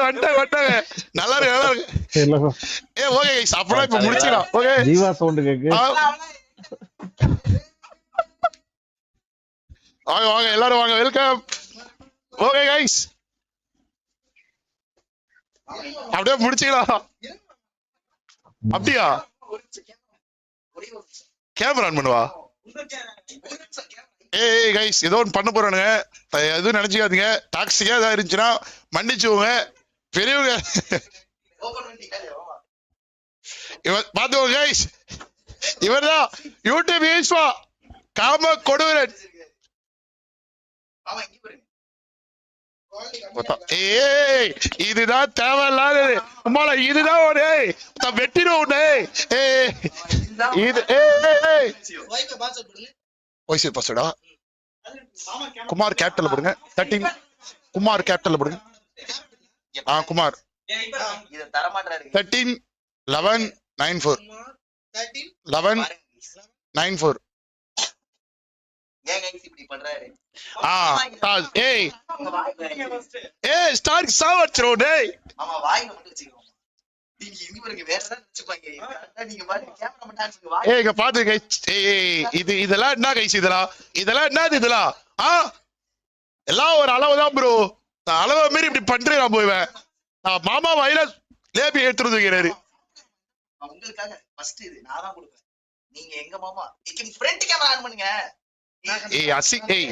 வந்துட்டாங்க வந்துட்டாங்க. நல்லா இருக்கு நல்லா இருக்கு. ஓகே அப்படின்னா இப்ப முடிச்சுக்கலாம். ஓகே ஜீவா சவுண்ட் கேக்கு. வாங்க வாங்க எல்லாரும் வாங்க, வெல்கம். ஓகே கைஸ் அப்படியே முடிச்சுக்கலாம். அப்படியா கேமரா ஆன் பண்ணுவா. ஏய் கைஸ் ஏதோ ஒன்று பண்ண போறானுங்க, எதுவும் நினைச்சுக்காதீங்க. டாக்ஸிக்கா ஏதாவது இருந்துச்சுன்னா மன்னிச்சுவோங்க பெரியவங்க. பாத்துக்கோங்க கைஸ், இவர்தான் யூடியூப் ஈஸ்வா காம கொடுவரன். இதுதான் தேவையில்லாதது. உமால இதுதான் ஒரு வெட்டிடும். குமார் கேப்டன்ல போடுங்க. 13 குமார் கேப்டன்ல போடுங்க. குமார் 13 11 94 11 94. இதெல்லாம் என்ன கைஸ், இதெல்லாம் என்னது, இதெல்லாம் எல்லாம் ஒரு அளவுதான் ப்ரோ. அளவை மீறி இப்படி பண்றேன் போய்வேன். மாமா வயல லேபி எடுத்துட்டு வைக்கிறாரு. உங்களுக்காக ஃபர்ஸ்ட் இது நான் தான் கொடுப்பேன். நீங்க எங்க மாமா ஃப்ரண்ட் கேமரா ஆன் பண்ணுங்க. ஏய் அசி ஏய்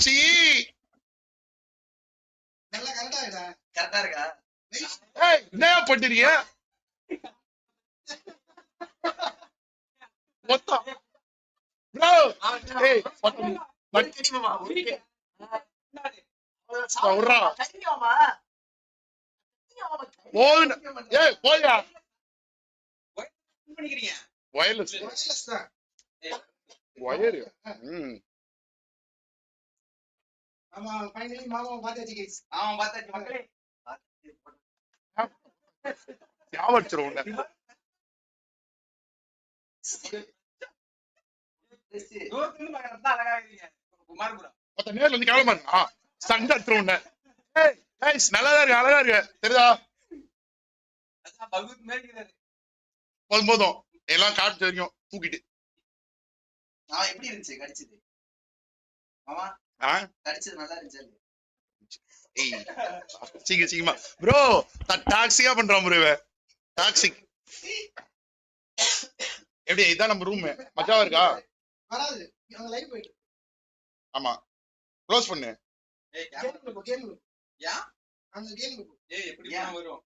சி நல்லா கரெக்டா இருக்கா? ஏய் என்ன பண்ணிட்டீங்க மொத்தம் ப்ரோ? ஏய் மட்டி மாமா உர்ரா மாமா போய் ஏய் போயா பண்ணிக்கிறீங்க. வயர்லெஸ் தான் வயர். ஆமா ஃபைனலி மாமா பாத்தாச்சு गाइस. ஆமா பாத்தாச்சு மக்களே. யாவட்றோம் உன்ன. தூரத்துல பார்க்கறதா அழகா இருக்கீங்க குமார்புரம். மத்த நேர்ல வந்து கேவலமா இருக்கா? சண்டை அடிச்சுறோம் உன்ன. ஏய் गाइस நல்லா இருக்கு அழகா இருக்கு தெரியுதா? அதான் பகுத் மேய்க்கிறாரு. போதும் எல்லாம் காட்டு வரைக்கும் தூக்கிட்டு. எப்படி இருந்துச்சு கடிச்சது மாமா? கடிச்சது நல்லா இருந்துச்சு. சீக்கிரமா ப்ரோ டாக்ஸிக்கா பண்றான் ப்ரோ. டாக்ஸிக் எப்படி? இதான் நம்ம ரூம் மஜாவா இருக்கா? வராது அங்க லைவ் போயிடு. ஆமா க்ளோஸ் பண்ணு. கேம் யா அங்க கேம் எப்படி வரும்?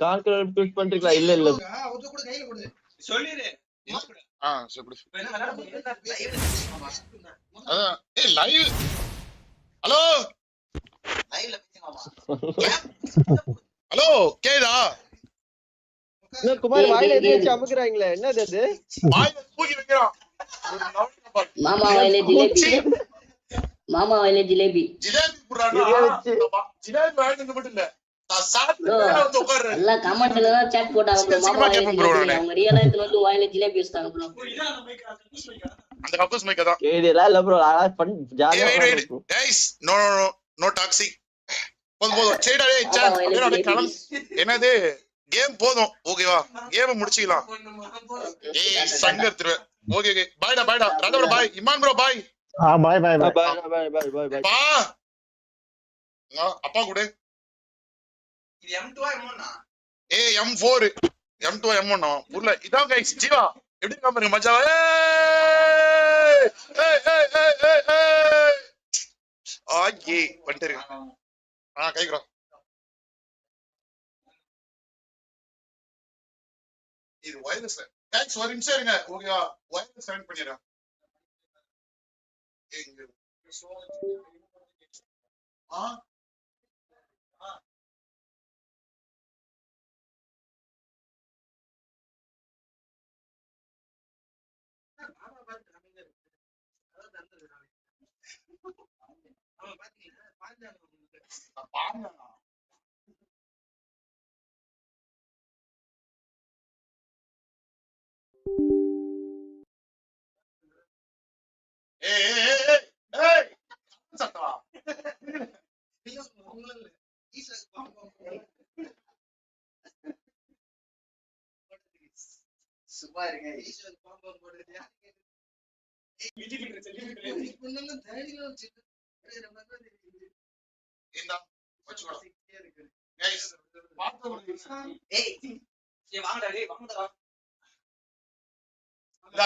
கால்குலேட்டர் புஷ் பண்றீங்களா? இல்ல இல்ல ஒத்த கூட கையில போடு சொல்லிரு. ஏய் லைவ் ஹலோ லைவ்ல பேசுங்க மாமா. ஹலோ கேடா? குமார் வாயில எது வச்சு அமுக்குறாங்களே, என்னது அது? வாயில தூக்கி வைக்கிறான். மாமா வாயில ஜிலேபி. மாமா வாயில ஜிலேபி. ஜிலேபி புறானா? ஜிலேபி வாயில மட்டும் இல்ல. எல்லாம் கமெண்ட்ல தான் சாட் போட்டாங்க ப்ரோ. மாமா வாயில ஜிலேபி. அவங்க ரியலா எடுத்து வந்து வாயில ஜிலேபி வச்சாங்க ப்ரோ. அந்த கக்கூஸ் மைக்க தான். கேடிலாம் இல்ல ப்ரோ. அத பண்ண ஜாலியா bro. Guys no no no no toxic. போதும் சேடா டேய் சாட். என்னது கேம் போதும் ஓகேவா? கேம் முடிச்சிக்கலாம். ஏய் சங்கர் திரு. ஓகே ஓகே பைடா பைடா Raja bro bye. Iman bro bye. Bye bye bye bye bye bye. பா அப்பா கூட இது M2 M1 ஏய் M4 M2 M1 புரியல. இதான் गाइस ஜீவா எப்படி காமறீங்க மச்சான்? ஏய் ஏய் ஏய் ஏய் ஏய் ஆயே வந்துருங்க. கைக்குறோம். இது வயர்லெஸ் गाइस ஒரு நிமிஷம் இருங்க ஓகேவா? வயர்லெஸ் கனெக்ட் பண்ணிடுறேன். ஆ பாருங்க சத்தவா சும்மா இருங்க.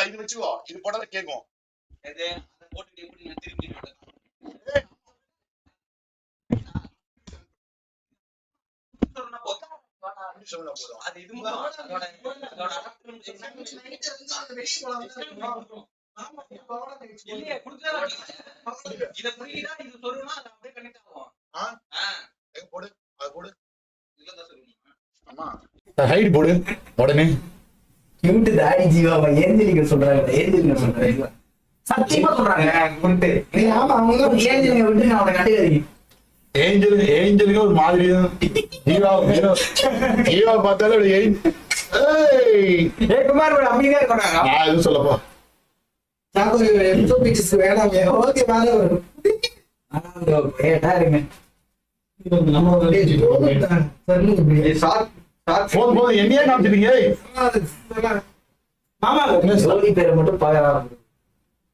இது வச்சுக்கோ, இது போட்டா கேக்கும். ஹைட் போடு உடனே. ஏஞ்சலிங்க சொல்றாங்க சத்தியமா சொல்றாங்க. ஆமா அவங்க ஏஞ்சலிங்க விட்டு நான் அவனை கட்டுக்கிறீங்க. ஏஞ்சலுக்கு ஒரு மாதிரி ஜீவா பார்த்தாலும் குமார் அப்படிதான் இருக்காங்க. நான் எதுவும் சொல்லப்போ வேணாம். ஓகே மேல வரும். என்னையே காமிச்சிட்டீங்க. மாமா ஜோடி பேரை மட்டும் பாக்கலாம்.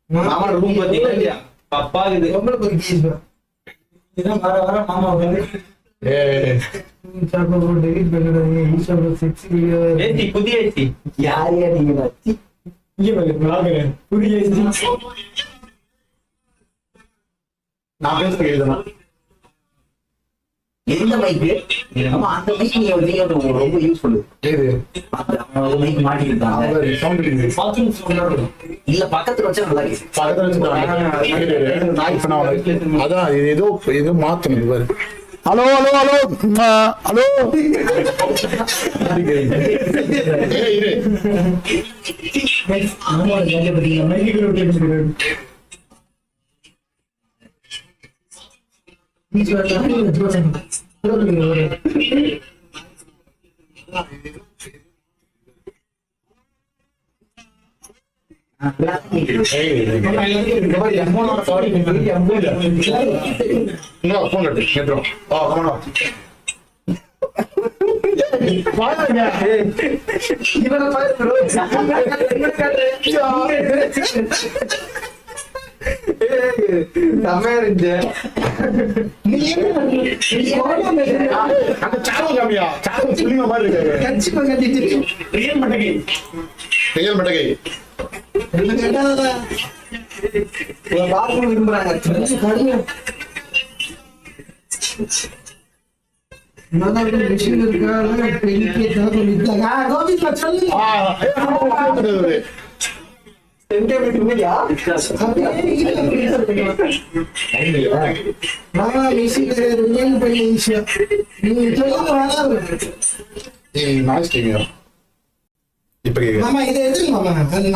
மாமா ரூம் பாத்தீங்கன்னா அப்பா இது ரொம்ப ஒரு கேஸ் இதான் வர வர மாமா வந்து புதிய யார் யார் நீங்க புதிய நான் பேசுறேன் எழுதணும். எந்த மைக்கு அந்த மைக் நீங்க ரொம்ப யூஸ்ஃபுல். மைக் மாட்டிருக்காங்க இல்ல பக்கத்துல வச்சா நல்லா இருக்கு. அதான் ஏதோ மாத்தணும் பாரு. ஹலோ ஹலோ ஹலோ ஹலோ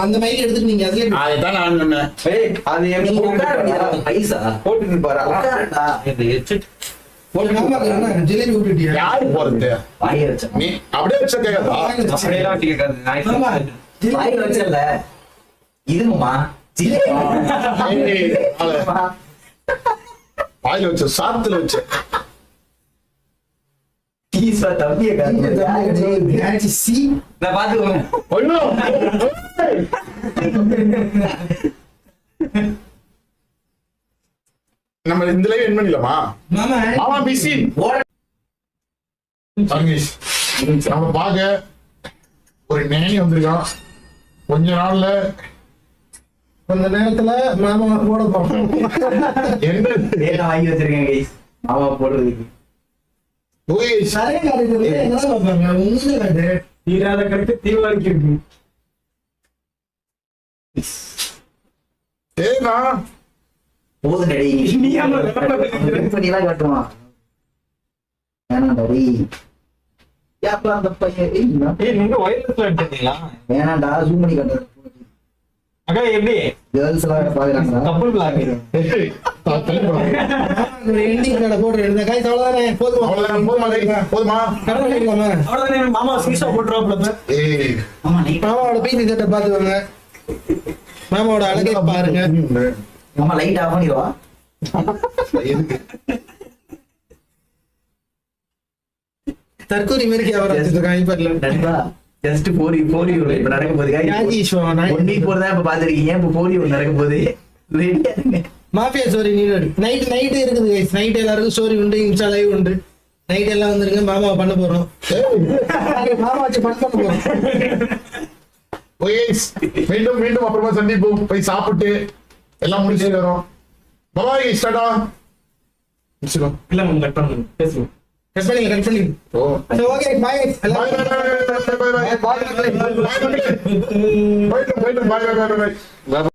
அந்த மைக் எடுத்துட்டு நீங்க ஜிலேபி விட்டுட்டியா? யாரு போறது? நீ அப்படியே வச்ச கேட்காதா? வாயில வச்சல இதுமா வாயில வச்ச சாத்துல வச்ச தம்பிய பாத்துக்கோங்க. நம்ம இந்த லைவ் என் பண்ணிடலாமா? மாமா பிசி நம்ம பாக்க ஒரு நேனி வந்திருக்கான். கொஞ்ச நாள்ல கொஞ்ச நேரத்துல மாமா போட போறோம். என்ன வாங்கி வச்சிருக்கேன் மாமா போடுறதுக்கு. தீராத கருத்து தீவாளிக்கு இருக்கு. போதுடடி பண்ணிலாம் காட்டுவான். வேணாண்டா அந்த பையன் வேணாண்டா ஜூம் பண்ணி காட்டுறேன். அக்கா எப்படி கேர்ள்ஸ் எல்லாம் பாக்குறாங்க. கப்பல் பிளாக் எண்டிங் கடை போடுற இந்த காய் அவ்வளவுதானே போதுமா அவ்வளவுதான், போதுமா டேய்? போதுமா? கடை பண்ணிக்கலாமா அவ்வளவுதானே மாமா சீசா போட்டுருவாப்ல ஏய், மாமாவோட பீசி சட்டை பாத்துக்கோங்க மாமாவோட அழகை பாருங்க மாமா லைட் ஆஃப் பண்ணிடுவா. எதுக்கு? தற்கூரி மாதிரி அவர் வச்சிருக்காங்க இப்ப இல்ல நண்பா ஜஸ்ட் போரி இப்ப நடக்க போகுது guys. யாகி ஈஸ்வரன் நாய். 1 week போறதா இப்ப பாத்துருக்கீங்க. இப்ப போரி நடக்க போகுது. ரெடியா இருங்க. மாஃபியா ஸ்டோரி நீடு நைட் இருக்குது கைஸ் நைட் எல்லாருக்கும் ஸ்டோரி உண்டு இன்ஸ்டா லைவ் உண்டு நைட் எல்லாம் வந்துருங்க மாமாவை பண்ண போறோம் மாமா வச்சு பண்ண போறோம் ஓகே, மீண்டும் மீண்டும் அப்புறமா சந்திப்போம். போய் சாப்பிட்டு எல்லாம் முடிச்சுட்டு வரோம். பாய், ஸ்டார்டா முடிச்சுக்கோ. இல்ல மாமா கட் பண்ணுங்க பேசுங்க கட் பண்ணி oh, so okay bye bye, bye, bye, bye, bye, bye, bye, bye, bye, bye, bye, bye, bye, bye, bye, bye, bye, bye, bye.